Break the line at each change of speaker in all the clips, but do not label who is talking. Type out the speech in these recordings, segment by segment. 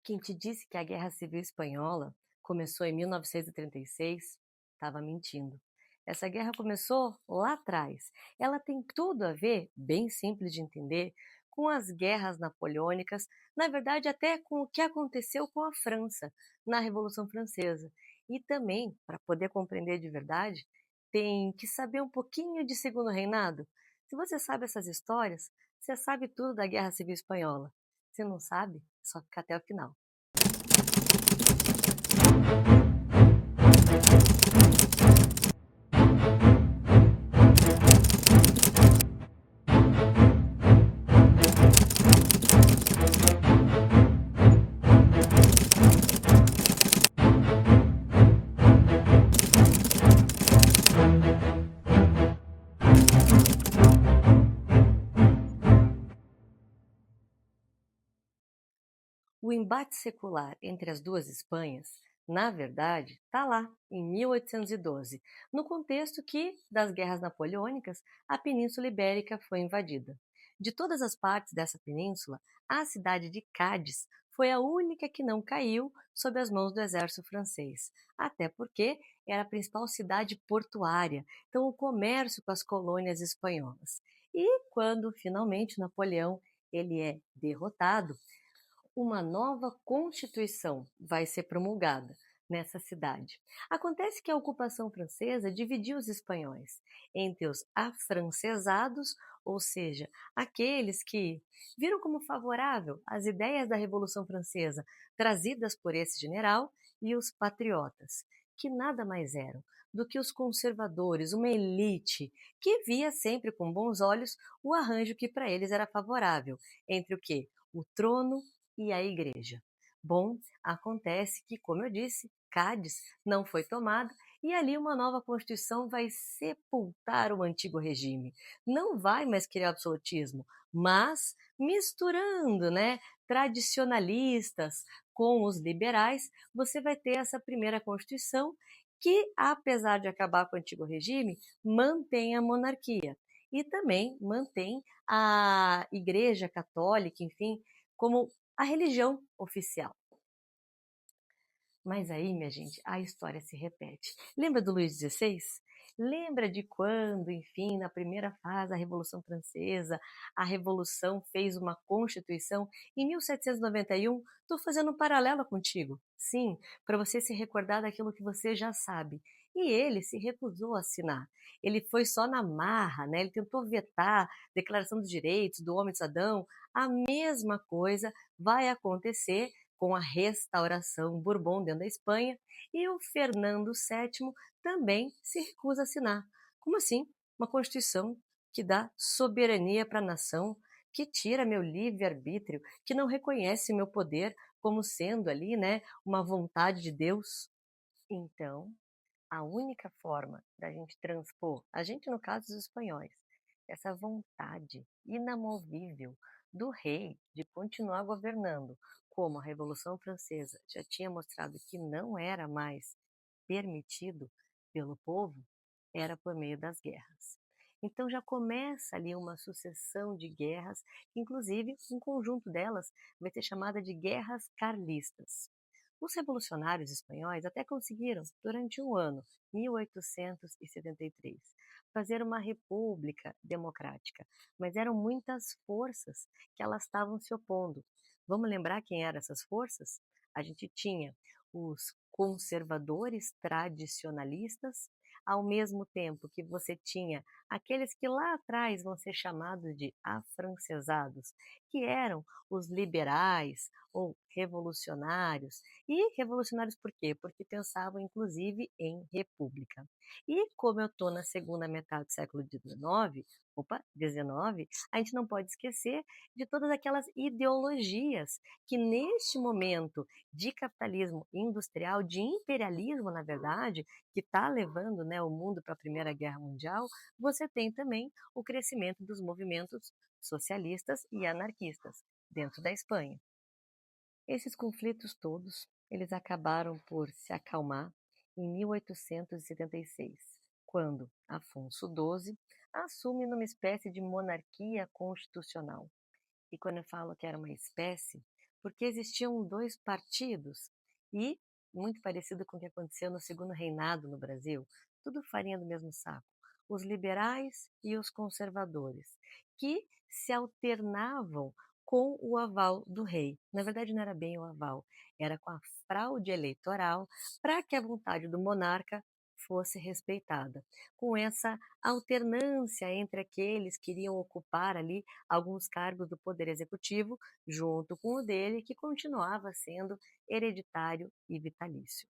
Quem te disse que a Guerra Civil Espanhola começou em 1936 estava mentindo. Essa guerra começou lá atrás. Ela tem tudo a ver, bem simples de entender, com as guerras napoleônicas, na verdade, até com o que aconteceu com a França na Revolução Francesa. E também, para poder compreender de verdade, tem que saber um pouquinho de Segundo Reinado. Se você sabe essas histórias, você sabe tudo da Guerra Civil Espanhola. Se não sabe, é só ficar até o final. O embate secular entre as duas Espanhas, na verdade, está lá, em 1812, no contexto que, das guerras napoleônicas, a Península Ibérica foi invadida. De todas as partes dessa península, a cidade de Cádiz foi a única que não caiu sob as mãos do exército francês, até porque era a principal cidade portuária, então o comércio com as colônias espanholas. E quando finalmente Napoleão ele é derrotado, uma nova Constituição vai ser promulgada nessa cidade. Acontece que a ocupação francesa dividiu os espanhóis entre os afrancesados, ou seja, aqueles que viram como favorável as ideias da Revolução Francesa trazidas por esse general, e os patriotas, que nada mais eram do que os conservadores, uma elite que via sempre com bons olhos o arranjo que para eles era favorável entre o quê? O trono e a igreja. Bom, acontece que, como eu disse, Cádiz não foi tomada e ali uma nova Constituição vai sepultar o antigo regime. Não vai mais criar absolutismo, mas misturando, tradicionalistas com os liberais, você vai ter essa primeira Constituição que, apesar de acabar com o antigo regime, mantém a monarquia e também mantém a Igreja Católica, enfim, como a religião oficial. Mas aí, minha gente, a história se repete. Lembra do Luís XVI? Lembra de quando, enfim, na primeira fase da Revolução Francesa, a Revolução fez uma Constituição em 1791? Estou fazendo um paralelo contigo. Sim, para você se recordar daquilo que você já sabe. E ele se recusou a assinar. Ele foi só na marra, né? Ele tentou vetar a Declaração dos Direitos do Homem de Cidadão. A mesma coisa vai acontecer com a restauração Bourbon dentro da Espanha, e o Fernando VII também se recusa a assinar. Como assim? Uma Constituição que dá soberania para a nação, que tira meu livre-arbítrio, que não reconhece meu poder como sendo ali, uma vontade de Deus. Então, a única forma da gente transpor, a gente no caso dos espanhóis, essa vontade inamovível do rei de continuar governando, como a Revolução Francesa já tinha mostrado que não era mais permitido pelo povo, era por meio das guerras. Então já começa ali uma sucessão de guerras, inclusive um conjunto delas vai ser chamada de guerras carlistas. Os revolucionários espanhóis até conseguiram, durante um ano, 1873, fazer uma república democrática, mas eram muitas forças que elas estavam se opondo. Vamos lembrar quem eram essas forças? A gente tinha os conservadores tradicionalistas, ao mesmo tempo que você tinha aqueles que lá atrás vão ser chamados de afrancesados, que eram os liberais ou revolucionários. E revolucionários por quê? Porque pensavam inclusive em república. E como eu estou na segunda metade do século XIX, a gente não pode esquecer de todas aquelas ideologias que neste momento de capitalismo industrial, de imperialismo, na verdade, que está levando o mundo para a Primeira Guerra Mundial, você tem também o crescimento dos movimentos socialistas e anarquistas dentro da Espanha. Esses conflitos todos, eles acabaram por se acalmar em 1876, quando Afonso XII assume numa espécie de monarquia constitucional. E quando eu falo que era uma espécie, porque existiam 2 partidos e, muito parecido com o que aconteceu no segundo reinado no Brasil, tudo farinha do mesmo saco, os liberais e os conservadores, que se alternavam com o aval do rei. Na verdade não era bem o aval, era com a fraude eleitoral para que a vontade do monarca fosse respeitada. Com essa alternância entre aqueles que iriam ocupar ali alguns cargos do poder executivo, junto com o dele, que continuava sendo hereditário e vitalício.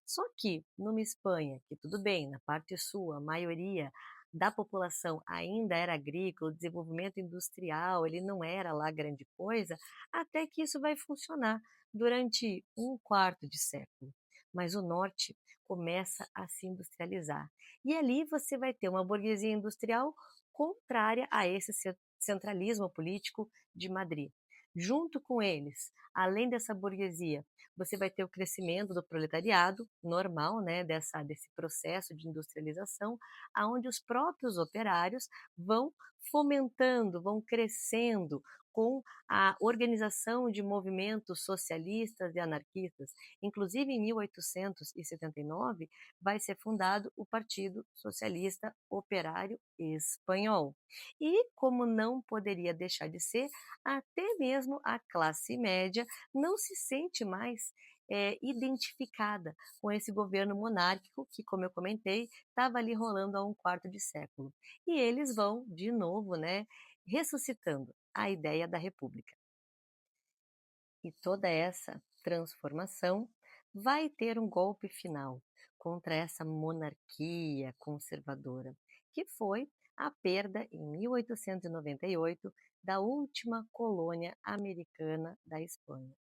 Só que numa Espanha, que tudo bem, na parte sul, a maioria da população ainda era agrícola, o desenvolvimento industrial, ele não era lá grande coisa, até que isso vai funcionar durante um quarto de século. Mas o norte começa a se industrializar. E ali você vai ter uma burguesia industrial contrária a esse centralismo político de Madrid. Junto com eles, além dessa burguesia, você vai ter o crescimento do proletariado normal, né, desse processo de industrialização, aonde os próprios operários vão fomentando, vão crescendo com a organização de movimentos socialistas e anarquistas. Inclusive, em 1879, vai ser fundado o Partido Socialista Operário Espanhol. E, como não poderia deixar de ser, até mesmo a classe média não se sente mais identificada com esse governo monárquico que, como eu comentei, estava ali rolando há um quarto de século. E eles vão, de novo, né, ressuscitando a ideia da república. E toda essa transformação vai ter um golpe final contra essa monarquia conservadora, que foi a perda em 1898 da última colônia americana da Espanha,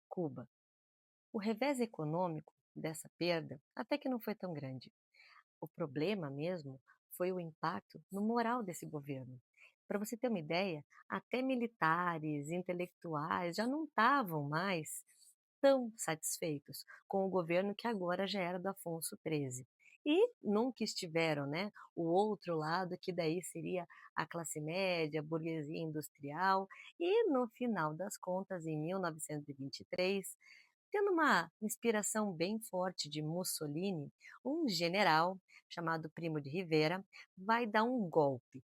Cuba. O revés econômico dessa perda até que não foi tão grande. O problema mesmo foi o impacto no moral desse governo. Para você ter uma ideia, até militares, intelectuais já não estavam mais tão satisfeitos com o governo que agora já era do Afonso XIII. E nunca estiveram, né? O outro lado, que daí seria a classe média, a burguesia industrial, e no final das contas, em 1923, tendo uma inspiração bem forte de Mussolini, um general chamado Primo de Rivera vai dar um golpe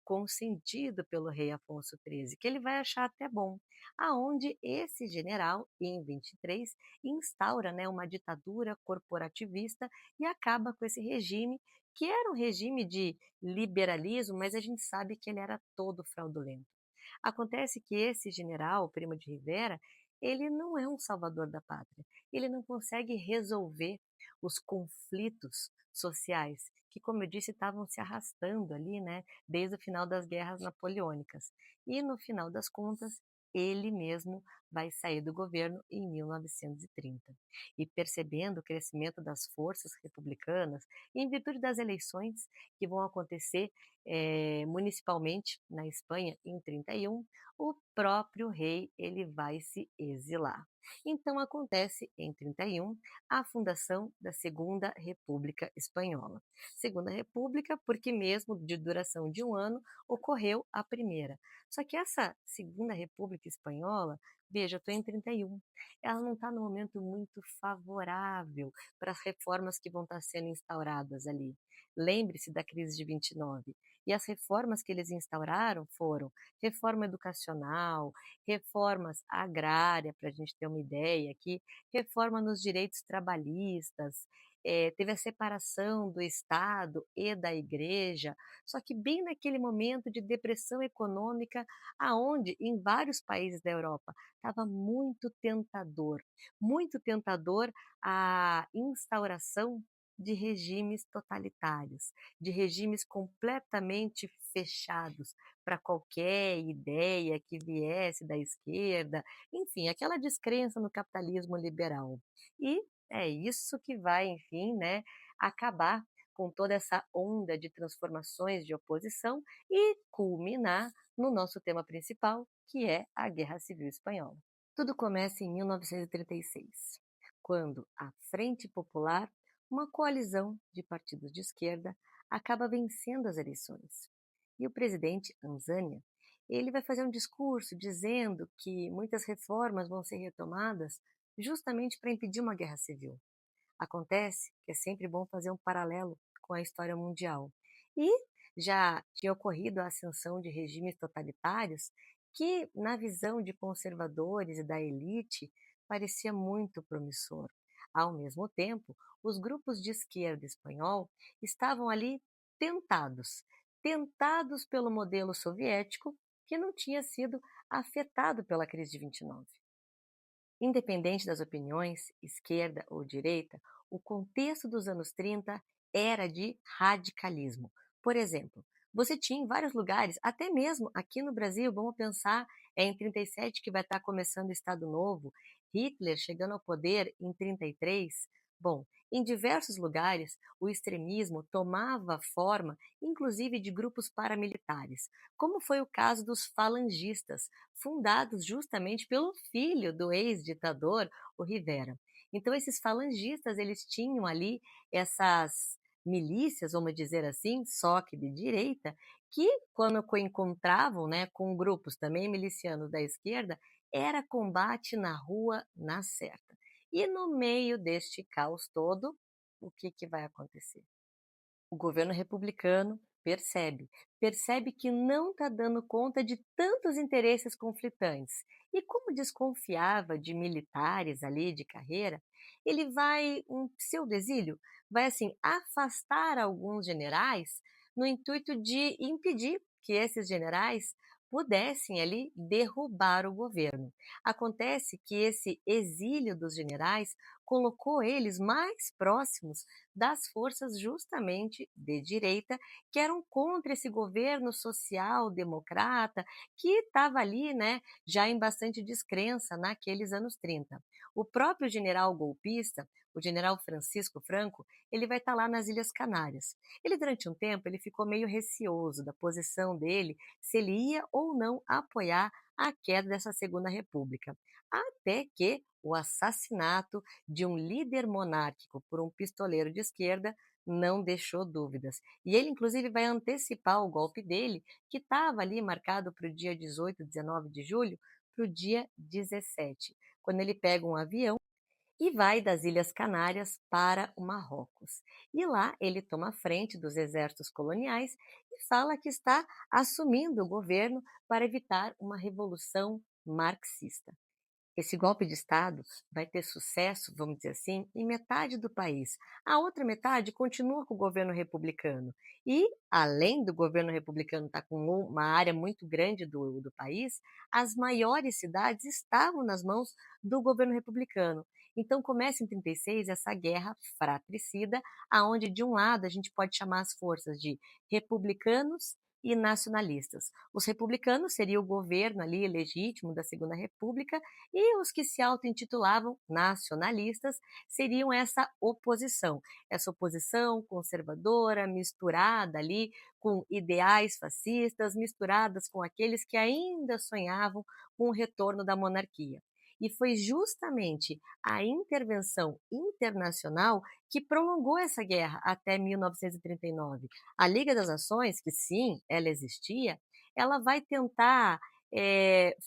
consentido pelo rei Afonso XIII, que ele vai achar até bom, aonde esse general, em 23, instaura, né, uma ditadura corporativista e acaba com esse regime, que era um regime de liberalismo, mas a gente sabe que ele era todo fraudulento. Acontece que esse general, Primo de Rivera, ele não é um salvador da pátria. Ele não consegue resolver os conflitos sociais que, como eu disse, estavam se arrastando ali, né, desde o final das guerras napoleônicas. E no final das contas, ele mesmo vai sair do governo em 1930. E percebendo o crescimento das forças republicanas, em virtude das eleições que vão acontecer municipalmente na Espanha em 31, o próprio rei ele vai se exilar. Então acontece em 31 a fundação da Segunda República Espanhola. Segunda República porque mesmo de duração de um ano ocorreu a primeira. Só que essa Segunda República Espanhola, veja, eu estou em 31, ela não está no momento muito favorável para as reformas que vão estar sendo instauradas ali. Lembre-se da crise de 29. E as reformas que eles instauraram foram reforma educacional, reformas agrárias, para a gente ter uma ideia aqui, reforma nos direitos trabalhistas, teve a separação do Estado e da Igreja, só que bem naquele momento de depressão econômica, aonde em vários países da Europa estava muito tentador a instauração de regimes totalitários, de regimes completamente fechados para qualquer ideia que viesse da esquerda, enfim, aquela descrença no capitalismo liberal. E é isso que vai, enfim, né, acabar com toda essa onda de transformações de oposição e culminar no nosso tema principal, que é a Guerra Civil Espanhola. Tudo começa em 1936, quando a Frente Popular, uma coalizão de partidos de esquerda, acaba vencendo as eleições. E o presidente Anzânia, Ele vai fazer um discurso dizendo que muitas reformas vão ser retomadas justamente para impedir uma guerra civil. Acontece que é sempre bom fazer um paralelo com a história mundial. E já tinha ocorrido a ascensão de regimes totalitários que, na visão de conservadores e da elite, parecia muito promissor. Ao mesmo tempo, os grupos de esquerda espanhol estavam ali tentados, tentados pelo modelo soviético, que não tinha sido afetado pela crise de 29. Independente das opiniões, esquerda ou direita, o contexto dos anos 30 era de radicalismo. Por exemplo, você tinha em vários lugares, até mesmo aqui no Brasil, vamos pensar, é em 37 que vai estar começando o Estado Novo, Hitler chegando ao poder em 33. Bom, em diversos lugares, o extremismo tomava forma, inclusive de grupos paramilitares, como foi o caso dos falangistas, fundados justamente pelo filho do ex-ditador, o Rivera. Então esses falangistas, eles tinham ali essas milícias, vamos dizer assim, só que de direita, que quando encontravam, né, com grupos também milicianos da esquerda, era combate na rua, na certa. E no meio deste caos todo, o que que vai acontecer? O governo republicano percebe que não está dando conta de tantos interesses conflitantes. E como desconfiava de militares ali de carreira, ele vai, um pseudo-exílio, vai assim afastar alguns generais no intuito de impedir que esses generais pudessem ali derrubar o governo. Acontece que esse exílio dos generais colocou eles mais próximos das forças justamente de direita, que eram contra esse governo social-democrata, que estava ali, né, já em bastante descrença naqueles anos 30. O próprio general golpista, o general Francisco Franco, ele vai estar lá nas Ilhas Canárias. Ele, durante um tempo, ele ficou meio receoso da posição dele, se ele ia ou não apoiar a queda dessa Segunda República. Até que o assassinato de um líder monárquico por um pistoleiro de esquerda não deixou dúvidas. E ele, inclusive, vai antecipar o golpe dele, que estava ali marcado para o dia 18, 19 de julho, para o dia 17, quando ele pega um avião e vai das Ilhas Canárias para o Marrocos. E lá ele toma frente dos exércitos coloniais e fala que está assumindo o governo para evitar uma revolução marxista. Esse golpe de Estado vai ter sucesso, vamos dizer assim, em metade do país. A outra metade continua com o governo republicano. E, além do governo republicano estar com uma área muito grande do país, as maiores cidades estavam nas mãos do governo republicano. Então começa em 36 essa guerra fratricida, aonde de um lado a gente pode chamar as forças de republicanos e nacionalistas. Os republicanos seria o governo ali legítimo da Segunda República e os que se auto-intitulavam nacionalistas seriam essa oposição conservadora, misturada ali com ideais fascistas, misturadas com aqueles que ainda sonhavam com o retorno da monarquia. E foi justamente a intervenção internacional que prolongou essa guerra até 1939. A Liga das Nações, que sim, ela existia, ela vai tentar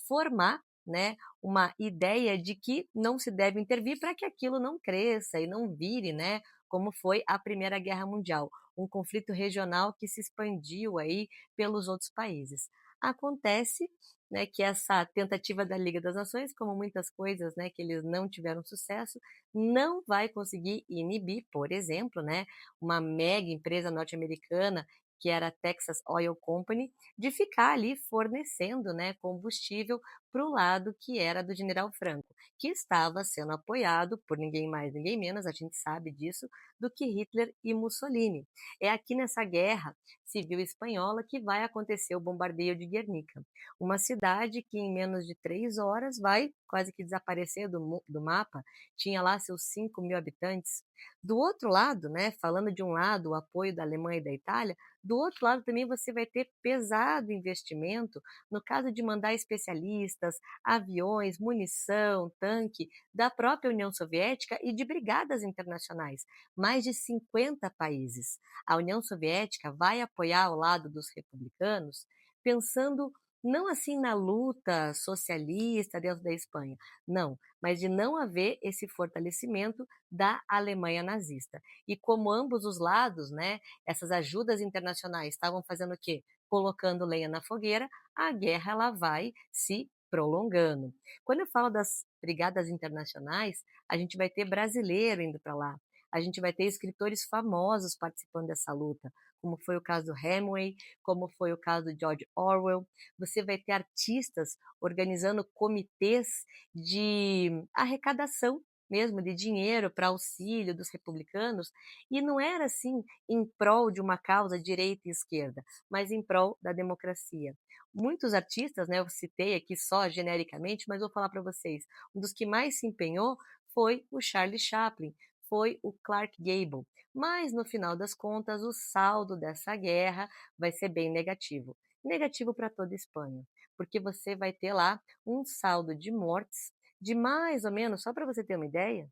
formar, né, uma ideia de que não se deve intervir para que aquilo não cresça e não vire, né, como foi a Primeira Guerra Mundial, um conflito regional que se expandiu aí pelos outros países. Acontece, né, que essa tentativa da Liga das Nações, como muitas coisas, né, que eles não tiveram sucesso, não vai conseguir inibir, por exemplo, né, uma mega empresa norte-americana que era a Texas Oil Company, de ficar ali fornecendo, né, combustível para o lado que era do General Franco, que estava sendo apoiado por ninguém mais, ninguém menos, a gente sabe disso, do que Hitler e Mussolini. É aqui nessa guerra civil espanhola que vai acontecer o bombardeio de Guernica, uma cidade que em menos de 3 horas vai quase que desaparecer do mapa, tinha lá seus 5.000 habitantes. Do outro lado, né, falando de um lado o apoio da Alemanha e da Itália, do outro lado também você vai ter pesado investimento no caso de mandar especialistas, aviões, munição, tanque da própria União Soviética e de brigadas internacionais, mais de 50 países. A União Soviética vai apoiar ao lado dos republicanos, pensando Não assim na luta socialista dentro da Espanha, não, mas de não haver esse fortalecimento da Alemanha nazista. E como ambos os lados, né, essas ajudas internacionais estavam fazendo o quê? Colocando lenha na fogueira, a guerra ela vai se prolongando. Quando eu falo das brigadas internacionais, a gente vai ter brasileiro indo para lá. A gente vai ter escritores famosos participando dessa luta, como foi o caso do Hemingway, como foi o caso do George Orwell. Você vai ter artistas organizando comitês de arrecadação mesmo de dinheiro para auxílio dos republicanos, e não era assim em prol de uma causa direita e esquerda, mas em prol da democracia. Muitos artistas, né, eu citei aqui só genericamente, mas vou falar para vocês, um dos que mais se empenhou foi o Charlie Chaplin, foi o Clark Gable. Mas no final das contas, o saldo dessa guerra vai ser bem negativo. Negativo para toda a Espanha, porque você vai ter lá um saldo de mortes de mais ou menos, só para você ter uma ideia,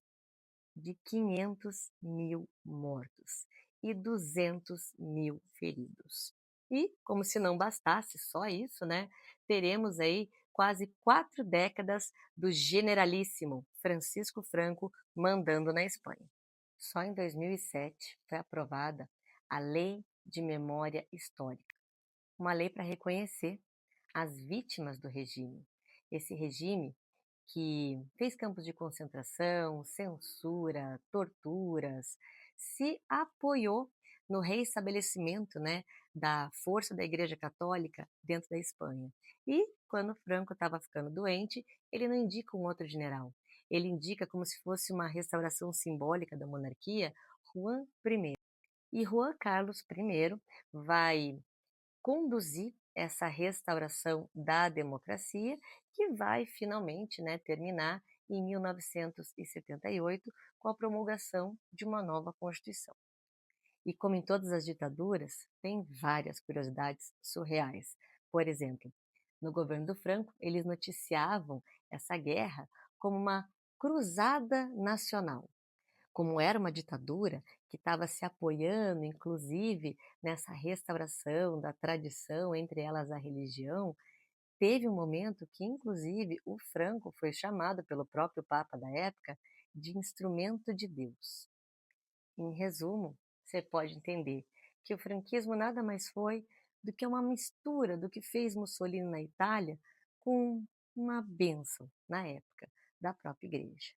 de 500 mil mortos e 200 mil feridos. E, como se não bastasse só isso, né, teremos aí quase 4 décadas do generalíssimo Francisco Franco mandando na Espanha. Só em 2007 foi aprovada a Lei de Memória Histórica, uma lei para reconhecer as vítimas do regime. Esse regime que fez campos de concentração, censura, torturas, se apoiou no reestabelecimento, né, da força da Igreja Católica dentro da Espanha. E quando Franco estava ficando doente, ele não indica um outro general. Ele indica como se fosse uma restauração simbólica da monarquia, Juan I. E Juan Carlos I vai conduzir essa restauração da democracia, que vai finalmente, né, terminar em 1978 com a promulgação de uma nova Constituição. E como em todas as ditaduras, tem várias curiosidades surreais. Por exemplo, no governo do Franco, eles noticiavam essa guerra como uma cruzada nacional. Como era uma ditadura que estava se apoiando, inclusive, nessa restauração da tradição, entre elas a religião, teve um momento que, inclusive, o Franco foi chamado pelo próprio Papa da época de instrumento de Deus. Em resumo, você pode entender que o franquismo nada mais foi do que uma mistura do que fez Mussolini na Itália com uma bênção, na época, da própria igreja.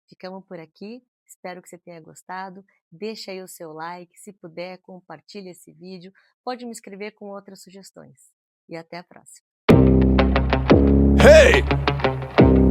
Ficamos por aqui, espero que você tenha gostado, deixa aí o seu like, se puder, compartilhe esse vídeo, pode me escrever com outras sugestões. E até a próxima.
Hey!